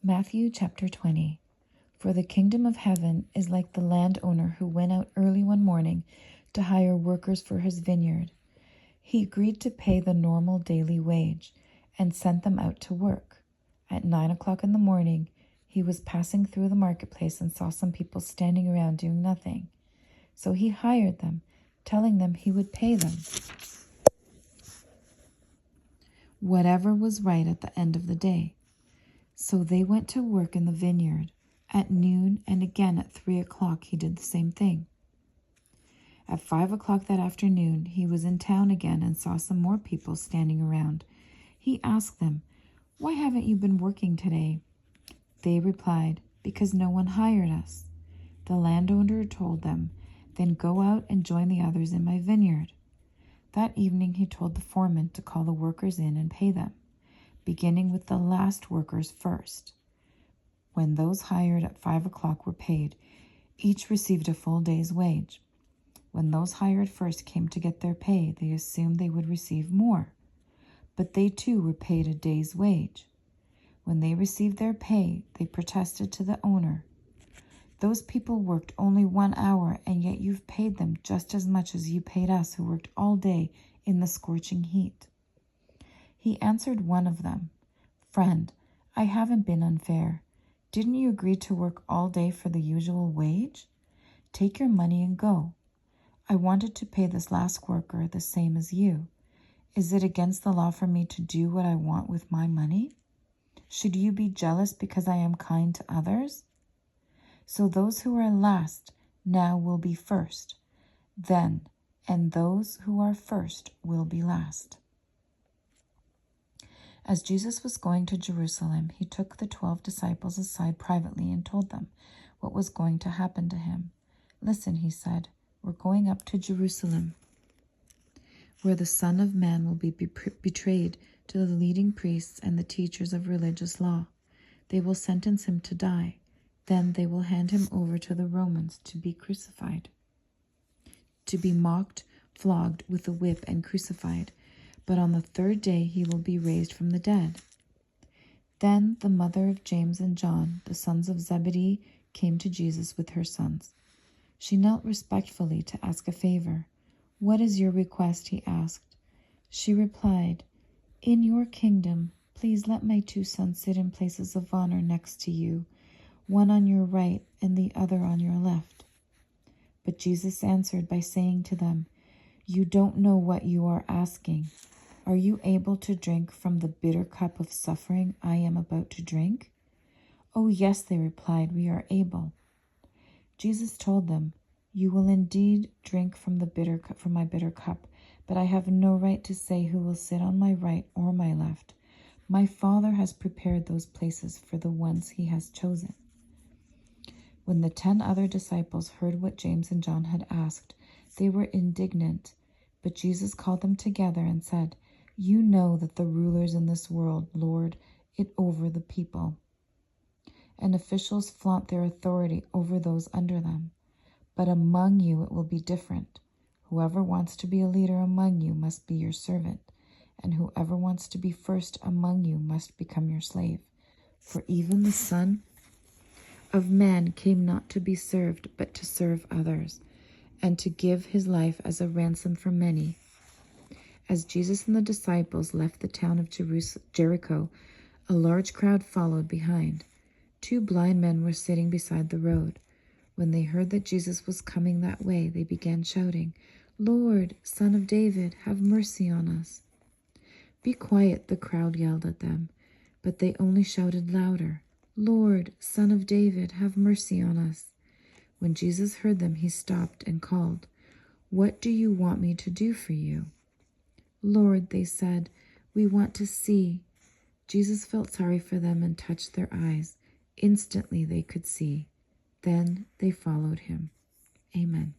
Matthew chapter 20. For the kingdom of heaven is like the landowner who went out early one morning to hire workers for his vineyard. He agreed to pay the normal daily wage and sent them out to work. At 9 o'clock in the morning, he was passing through the marketplace and saw some people standing around doing nothing. So he hired them, telling them he would pay them whatever was right at the end of the day. So they went to work in the vineyard. At noon and again at 3 o'clock he did the same thing. At 5 o'clock that afternoon he was in town again and saw some more people standing around. He asked them, "Why haven't you been working today?" They replied, "Because no one hired us." The landowner told them, "Then go out and join the others in my vineyard." That evening he told the foreman to call the workers in and pay them, beginning with the last workers first. When those hired at 5 o'clock were paid, each received a full day's wage. When those hired first came to get their pay, they assumed they would receive more, but they too were paid a day's wage. When they received their pay, they protested to the owner, "Those people worked only 1 hour, and yet you've paid them just as much as you paid us who worked all day in the scorching heat." He answered one of them, "Friend, I haven't been unfair. Didn't you agree to work all day for the usual wage? Take your money and go. I wanted to pay this last worker the same as you. Is it against the law for me to do what I want with my money? Should you be jealous because I am kind to others? So those who are last now will be first, then, and those who are first will be last." As Jesus was going to Jerusalem, he took the 12 disciples aside privately and told them what was going to happen to him. "Listen," he said, "we're going up to Jerusalem, where the Son of Man will be betrayed to the leading priests and the teachers of religious law. They will sentence him to die. Then they will hand him over to the Romans to be crucified, to be mocked, flogged with a whip, and crucified. But on the third day he will be raised from the dead." Then the mother of James and John, the sons of Zebedee, came to Jesus with her sons. She knelt respectfully to ask a favor. "What is your request?" he asked. She replied, "In your kingdom, please let my 2 sons sit in places of honor next to you, one on your right and the other on your left." But Jesus answered by saying to them, "You don't know what you are asking. Are you able to drink from the bitter cup of suffering I am about to drink?" "Oh, yes," they replied, "we are able." Jesus told them, "You will indeed drink from my bitter cup, but I have no right to say who will sit on my right or my left. My Father has prepared those places for the ones he has chosen." When the 10 other disciples heard what James and John had asked, they were indignant. But Jesus called them together and said, "You know that the rulers in this world lord it over the people, and officials flaunt their authority over those under them. But among you it will be different. Whoever wants to be a leader among you must be your servant, and whoever wants to be first among you must become your slave. For even the Son of Man came not to be served, but to serve others, and to give his life as a ransom for many." As Jesus and the disciples left the town of Jericho, a large crowd followed behind. 2 blind men were sitting beside the road. When they heard that Jesus was coming that way, they began shouting, "Lord, Son of David, have mercy on us." "Be quiet," the crowd yelled at them, but they only shouted louder, "Lord, Son of David, have mercy on us." When Jesus heard them, he stopped and called, "What do you want me to do for you?" "Lord," they said, "we want to see." Jesus felt sorry for them and touched their eyes. Instantly they could see. Then they followed him. Amen.